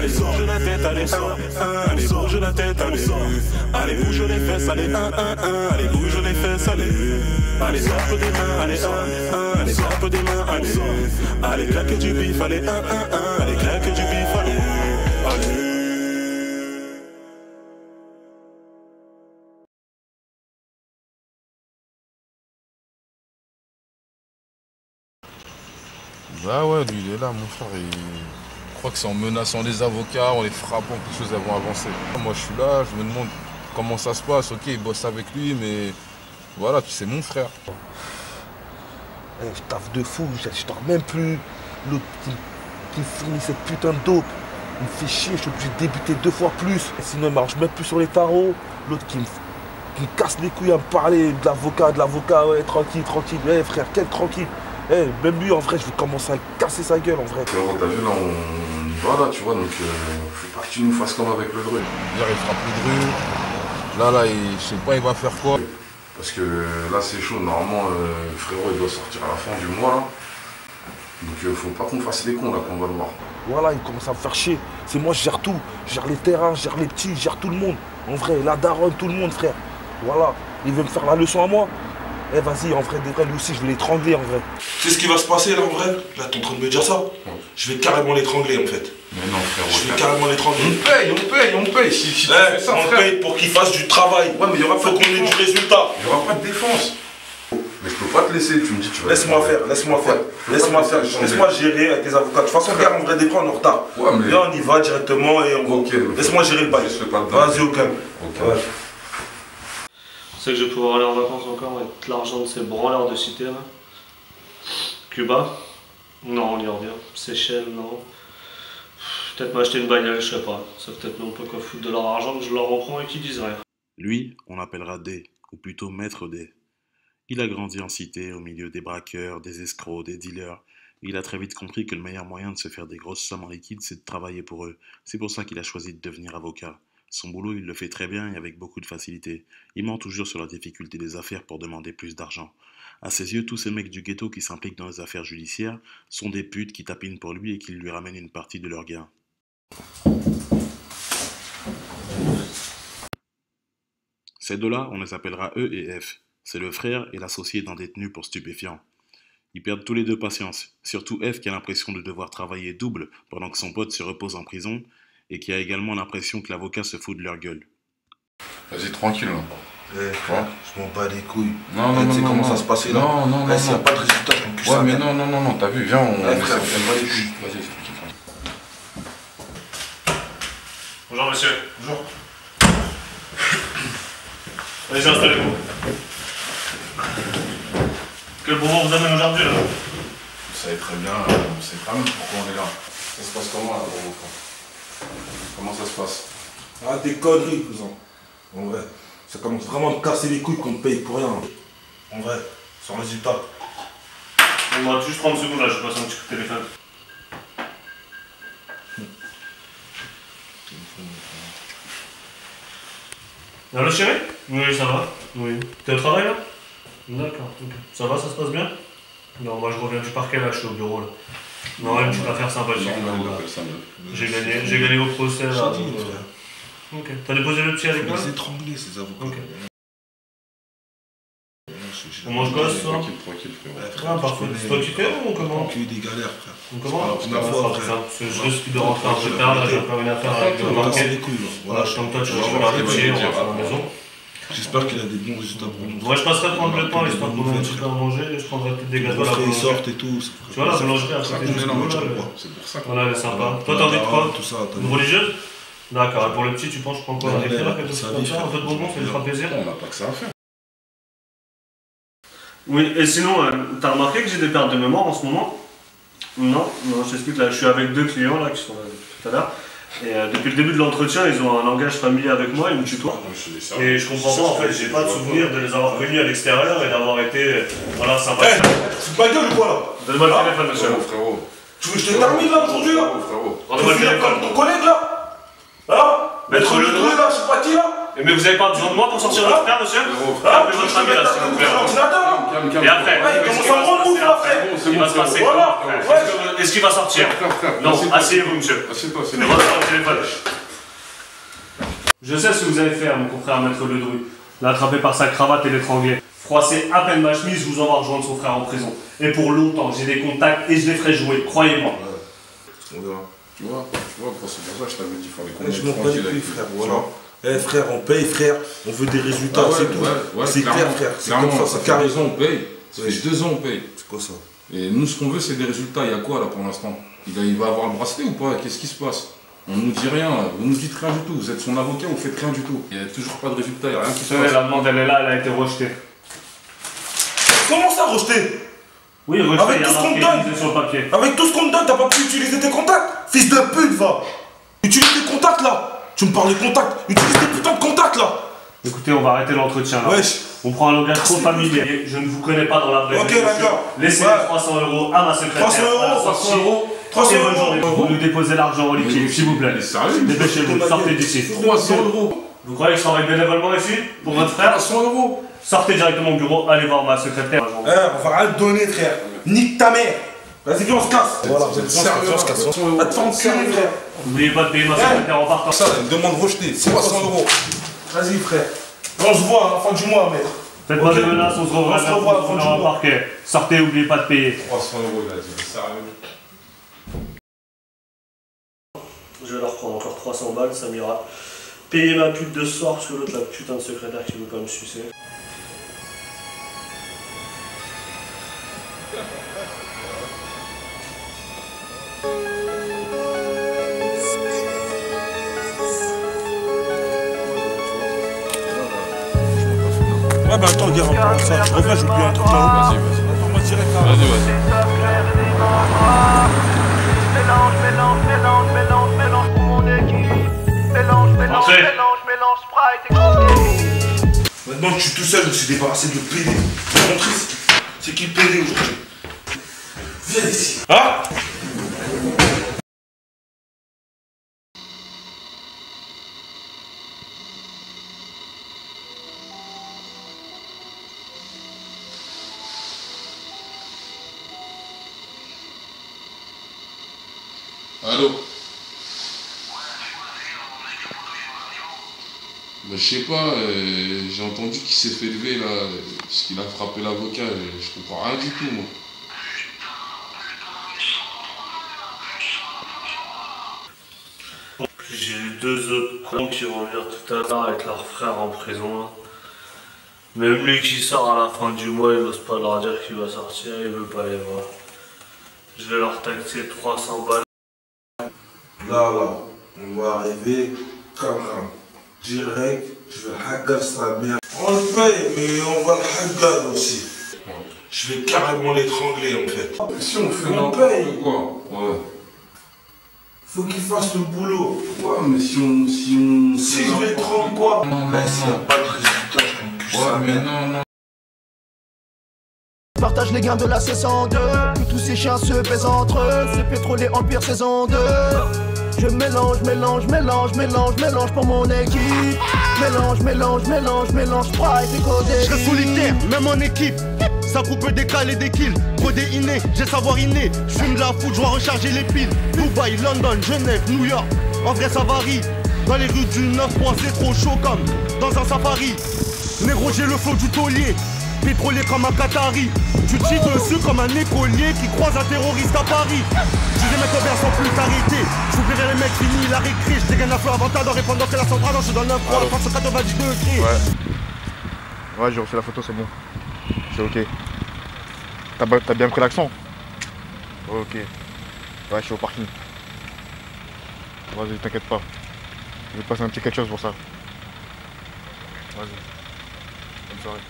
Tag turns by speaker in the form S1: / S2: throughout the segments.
S1: allez, bouge la tête, allez, allez, bouge la tête, allez, allez, bouge les fesses, allez, allez, bouge les fesses, allez, allez, frappe des mains, allez, allez, frappe des mains, allez, allez, claque du bif, allez, allez, claque du bif, allez, allez.
S2: Bah ouais, lui il est là, mon frère, je crois que c'est en menaçant les avocats, en les frappant que les choses vont avancer. Moi je suis là, je me demande comment ça se passe, ok, il bosse avec lui, mais voilà, c'est mon frère.
S3: Hey, je taffe de fou, je dors même plus. L'autre qui me fournit cette putain de dope, il me fait chier, je suis obligé de débuter 2 fois plus. Et sinon il marche même plus sur les tarots. L'autre qui me casse les couilles à me parler de l'avocat, ouais, tranquille, ouais frère, quel tranquille. Hey, même lui en vrai, je vais commencer à casser sa gueule en vrai.
S2: Frérot, t'as vu là, on y va là, tu vois, donc faut pas que tu nous fasses comme avec le Dru. Hier il frappe le Dru, là, je sais pas il va faire quoi. Parce que là c'est chaud, normalement frérot il doit sortir à la fin du mois là. Donc faut pas qu'on fasse les cons là qu'on va le voir.
S3: Voilà, il commence à me faire chier. C'est moi, je gère tout. Je gère les terrains, je gère les petits, je gère tout le monde. En vrai, la daronne, tout le monde, frère. Voilà, il veut me faire la leçon à moi. Eh vas-y, en vrai, lui aussi, je vais l'étrangler en vrai.
S4: Tu sais ce qui va se passer là en vrai? Là, t'es en train de me dire ça? Je vais carrément l'étrangler en fait.
S2: Mais non frérot.
S4: Je vais carrément l'étrangler.
S2: On paye. Si tu fais ça,
S4: on paye pour qu'il fasse du travail.
S2: Ouais, mais il y aura
S4: faut qu'on ait du résultat.
S2: Il y aura pas de défense. Mais je peux pas te laisser, tu me dis tu vas.
S4: Laisse-moi faire. Laisse-moi gérer avec les avocats. De toute façon, regarde, en vrai, des fois, on est en retard.
S2: Ouais, mais...
S4: Là, on y va directement et on va.
S2: Okay,
S4: laisse-moi gérer le bail. Vas-y, au calme.
S2: Okay. Ouais.
S5: C'est que je vais pouvoir aller en vacances encore avec l'argent de ces branleurs de cité là. Cuba? Non, on y revient. Seychelles, non. Peut-être m'acheter une bagnole, je sais pas. Ça peut-être non pas quoi foutre de leur argent, que je leur reprends et qu'ils disent rien.
S6: Lui, on l'appellera D, ou plutôt Maître D. Il a grandi en cité, au milieu des braqueurs, des escrocs, des dealers. Il a très vite compris que le meilleur moyen de se faire des grosses sommes en liquide, c'est de travailler pour eux. C'est pour ça qu'il a choisi de devenir avocat. Son boulot, il le fait très bien et avec beaucoup de facilité. Il ment toujours sur la difficulté des affaires pour demander plus d'argent. À ses yeux, tous ces mecs du ghetto qui s'impliquent dans les affaires judiciaires sont des putes qui tapinent pour lui et qui lui ramènent une partie de leurs gains. Ces deux-là, on les appellera E et F. C'est le frère et l'associé d'un détenu pour stupéfiants. Ils perdent tous les deux patience, surtout F qui a l'impression de devoir travailler double pendant que son pote se repose en prison et qui a également l'impression que l'avocat se fout de leur gueule.
S2: Vas-y, tranquille là.
S4: Je m'en bats les couilles.
S2: Non,
S4: tu sais comment ça se passait là?
S2: Non.
S4: S'il n'y a pas de résultat, je m'en plus
S2: ça. Ouais, mais non, t'as vu, viens, on...
S4: frère, je m'en bats les couilles.
S2: Vas-y, tranquille.
S5: Bonjour monsieur.
S4: Bonjour.
S5: Allez, installez-vous. Quel moment vous amène aujourd'hui là?
S2: Vous savez très bien, on sait pas même pourquoi on est là. Ça se passe comment là pour vous? Comment ça se passe?
S4: Ah, des conneries, cousin. En vrai, ça commence vraiment à me casser les couilles qu'on me paye pour rien. En vrai, sans résultat.
S5: On va juste 30 secondes là, je passe un petit coup de téléphone. Allô chérie? Oui, ça va. Oui. T'es au travail là? D'accord, ok. Ça va, ça se passe bien? Non, moi je reviens du parquet là, je suis au bureau là. Non, une petite affaire sympathique. J'ai gagné au procès là. Ok. T'as déposé le petit avec moi?
S4: Les étrangler ces avocats.
S5: Ok. On mange quoi ce soir?
S2: Tranquille, frérot.
S5: Ah, parfait. C'est toi qui fais ou comment?
S4: J'ai eu des galères, frère.
S5: On commence?
S4: C'est la fois, frère.
S5: Je risque de rentrer un peu tard, là j'ai encore une affaire avec le parquet. Voilà, tant que toi tu vas regarder le pied, on rentre à la maison.
S4: J'espère qu'il a des bons résultats pour nous.
S5: Moi je passerai prendre le temps, histoire de prendre un petit peu à manger, je prendrai peut-être des gâteaux à la boulangerie.
S4: Ils sortent et tout.
S5: Tu vois la boulangerie après t'es juste là.
S2: C'est pour ça.
S5: Voilà, elle est sympa. Toi t'as envie de quoi?
S4: Tout ça.
S5: Une religieuse? D'accord, et pour le petit tu penses je prends quoi? Un éclair, quelque chose comme ça? Un peu de bonbons, ça lui fera plaisir?
S2: On n'a pas que ça à faire.
S5: Oui, et sinon, t'as remarqué que j'ai des pertes de mémoire en ce moment? Non, je t'explique là, je suis avec 2 clients là qui sont là tout à l'heure. Et depuis le début de l'entretien, ils ont un langage familier avec moi, ils me tutoient. Et je comprends pas en fait, j'ai pas de souvenir de les avoir connus à l'extérieur et d'avoir été voilà, sympa.
S4: C'est ma gueule ou quoi là?
S5: Donne-moi le téléphone, monsieur.
S2: Frérot.
S4: Tu veux que je te termine là aujourd'hui là?
S2: Frérot.
S5: Rendez-moi le téléphone.
S4: Ton collègue là? Hein?
S5: Maître
S4: Le
S5: Ledru
S4: là, je sais pas qui là?
S5: Mais vous avez pas besoin de moi pour sortir votre frère, monsieur? Appelez votre ami là, s'il vous plaît. Et après, il va se passer quoi? Est-ce qu'il va sortir? Non, asseyez-vous, monsieur.
S2: Assieds-toi, c'est
S5: Le téléphone. Je sais ce que vous allez faire, mon confrère Maître Ledru. L'attraper par sa cravate et l'étrangler. Froisser à peine ma chemise, vous envoie rejoindre son frère en prison. Et pour longtemps, j'ai des contacts et je les ferai jouer, croyez-moi.
S2: On verra. Tu vois, c'est pour ça que je t'avais dit, il fallait qu'on
S4: Je m'en bats les couilles, frère, voilà. Eh frère, on paye, frère, on veut des résultats, c'est tout. C'est clair, frère, c'est comme ça,
S2: ça fait 2 ans, on paye. Ça fait 2 ans, on paye.
S4: C'est quoi ça?
S2: Et nous, ce qu'on veut, c'est des résultats. Il y a quoi, là, pour l'instant? Il va avoir le bracelet ou pas? Qu'est-ce qui se passe? On nous dit rien, vous nous dites rien du tout. Vous êtes son avocat, vous faites rien du tout. Il n'y a toujours pas de résultat, il n'y a rien qui se passe.
S5: La demande, elle est là, elle a été rejetée.
S4: Comment ça, rejeté?
S5: Oui, rejeté,
S4: avec tout ce qu'on te donne,
S5: sur le papier.
S4: Avec tout ce qu'on te donne, t'as pas pu utiliser tes contacts? Fils de pute, va! Utilise tes contacts, là! Tu me parles des contacts! Utilise tes putains de contacts, là!
S5: Écoutez, on va arrêter l'entretien là.
S4: Wesh!
S5: On prend un langage trop familier. Je ne vous connais pas dans la vraie vie.
S4: Ok, d'accord.
S5: Laissez les 300 € à ma secrétaire.
S4: 300 €, 300 €, 300
S5: Et bonne journée.
S4: €.
S5: Vous nous déposez l'argent en liquide, s'il vous plaît.
S2: Sérieux?
S5: Dépêchez-vous, sortez d'ici.
S2: 300 €.
S5: Vous croyez que je travaille bénévolement ici? Pour votre frère?
S2: 300 €.
S5: Sortez directement au bureau, allez voir ma secrétaire.
S4: On va rien te donner, frère. Nique ta mère. Vas-y, viens, on se casse. Voilà,
S2: Vous êtes sérieux,
S4: on se casse. Va te faire enculer, frère.
S5: N'oubliez pas de payer ma secrétaire en partant.
S2: Ça, une demande rejetée, 300 €.
S4: Vas-y, frère. On se voit à la fin du mois, maître.
S5: Faites-moi des menaces, on se revoit
S4: On se revoit à la fin du
S5: au
S4: mois.
S5: parquet. Sortez, n'oubliez pas de payer.
S2: 300 €, il a dit, sérieux.
S5: Je vais leur prendre encore 300 balles, ça m'ira. Payer ma pute de ce soir, parce que l'autre, la putain de secrétaire qui veut pas me sucer.
S4: Ouais, bah attends, regarde, ça, je reviens, j'oublie un truc là-haut.
S2: Vas-y.
S4: Attends-moi direct là.
S2: Vas-y.
S7: Mélange pour mon équipe. Mélange,
S5: Entrez.
S7: Sprite et cocaïne.
S4: Maintenant que je suis tout seul, je me suis débarrassé de PD. Je vais montrer c'est qui le PD aujourd'hui. Viens ici. Hein?
S2: Allô? Bah, je sais pas, j'ai entendu qu'il s'est fait lever là, parce qu'il a frappé l'avocat, je comprends rien du tout moi.
S5: J'ai eu 2 autres cons qui vont venir tout à l'heure avec leur frère en prison. Là. Même lui qui sort à la fin du mois, il n'ose pas leur dire qu'il va sortir, il veut pas les voir. Je vais leur taxer 300 balles.
S4: Là, on va arriver comme direct, je vais hagar sa mère. On le paye, mais on va le hagar aussi. Je vais carrément l'étrangler en fait.
S2: Si on fait
S4: On paye.
S2: n'importe quoi, ouais.
S4: Faut qu'il fasse le boulot.
S2: Ouais, mais si on...
S4: Si je l'étrangle quoi?
S2: Non,
S4: mais s'il n'y a pas de résultat, je m'en
S2: ouais, mais non.
S8: Partage les gains de la saison 2. Que tous ces chiens se baisent entre eux. C'est pétrolier Empire saison 2. Je mélange pour mon équipe. Mélange, Sprite et codé.
S9: Je reste solitaire, même en équipe. Ça coupe décaler des kills, codéiné, j'ai savoir inné. Je fume de la foudre, je dois recharger les piles. Dubaï, London, Genève, New York. En vrai ça varie. Dans les rues du 9 c'est trop chaud comme dans un safari. Négro j'ai le flow du taulier. Pétrolier comme un Qatari. Tu te chies dessus comme un écolier qui croise un terroriste à Paris. Je dis mes combien sans plus t'arrêter. J'oublierai les mecs finis la récré. Je dégaine un flot avant d'en répondant que la centrale. Je suis dans le 9 la France 90 degrés.
S10: Ouais, j'ai reçu la photo, c'est bon. C'est ok. T'as bien pris l'accent? Ok. Ouais, je suis au parking. Vas-y, t'inquiète pas. Je vais te passer un petit quelque chose pour ça. Vas-y. Bonne soirée.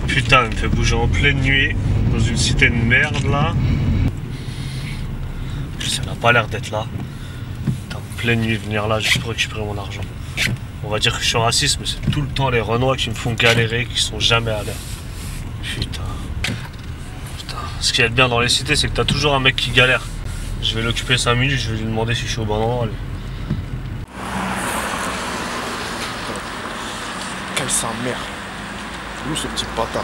S5: Putain, il me fait bouger en pleine nuit, dans une cité de merde là. En plus, ça n'a pas l'air d'être là. Putain, en pleine nuit, venir là juste pour récupérer mon argent. On va dire que je suis raciste, mais c'est tout le temps les Renois qui me font galérer, qui sont jamais à l'heure. Putain. Ce qu'il y a de bien dans les cités, c'est que t'as toujours un mec qui galère. Je vais l'occuper 5 minutes, je vais lui demander si je suis au bon endroit. Lui.
S10: Quelle sa mère. Où ce petit bâtard?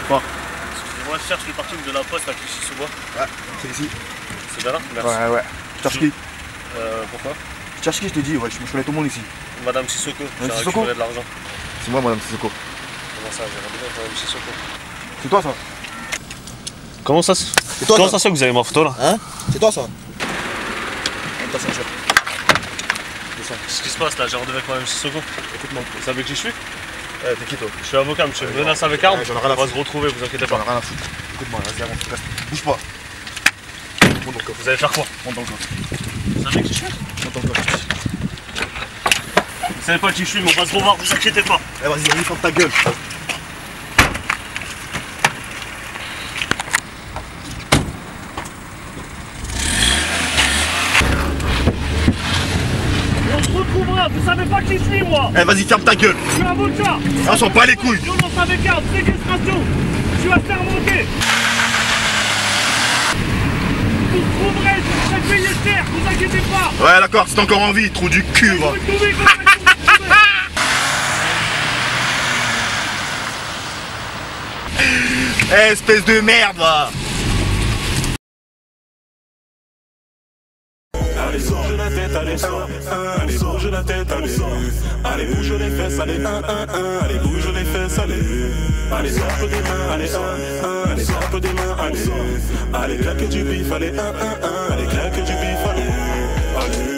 S10: Quoi?
S5: Excusez-moi, je cherche le parking de la poste à Clichy-sous-Bois.
S10: Ouais, c'est ici.
S5: C'est bien là? Merci.
S10: Ouais. Tu cherches qui?
S5: Pourquoi?
S10: Tu cherches qui, je te dis, ouais, je connais tout le monde ici.
S5: Madame Sissoko, j'ai
S10: Sissoko
S5: récupéré de l'argent.
S10: C'est moi, madame Sissoko.
S5: Comment ça, j'ai rendez-vous avec Madame Sissoko?
S10: C'est toi ça?
S5: Comment ça se fait que vous avez ma photo là?
S10: Hein? C'est toi ça? Ta ceinture.
S5: Qu'est-ce qui se passe là? J'ai rendez-vous avec Madame Sissoko.
S10: Écoute-moi.
S5: Vous savez qui je suis?
S10: T'es qui toi?
S5: Je suis avocat, monsieur. Menace avec arme.
S10: J'en ai rien à
S5: On va
S10: foutre.
S5: se retrouver, vous inquiétez
S10: J'en
S5: pas.
S10: ai rien à foutre. Écoute-moi, vas-y, avance, reste. Bouge pas. Monte dans le coffre.
S5: Vous allez faire quoi?
S10: Monte dans le coffre.
S5: Vous savez qui je suis?
S10: Monte dans le coffre.
S5: Vous savez pas qui je suis, mais on va se revoir, vous inquiétez pas.
S10: Eh vas-y, ferme ta gueule.
S5: On se retrouvera, vous savez pas qui je suis moi.
S10: Eh vas-y, ferme ta gueule.
S5: Je suis avocat.
S10: On s'en bat les couilles.
S5: Violence avec arme, séquestration. Je suis assermenté. Vous trouverez, je serai payé cher, vous inquiétez pas.
S10: Ouais, d'accord, c'est encore en vie, trou du cul, va. Eh, espèce de merde, va.
S1: Allez, bouge la tête, allez, allez, bouge la tête, allez, allez, bouge les fesses, allez, allez, bouge les fesses, allez, allez, frappe des mains, allez, allez, frappe des mains, allez, allez, claque du bif, allez, allez, claque du bif, allez, allez.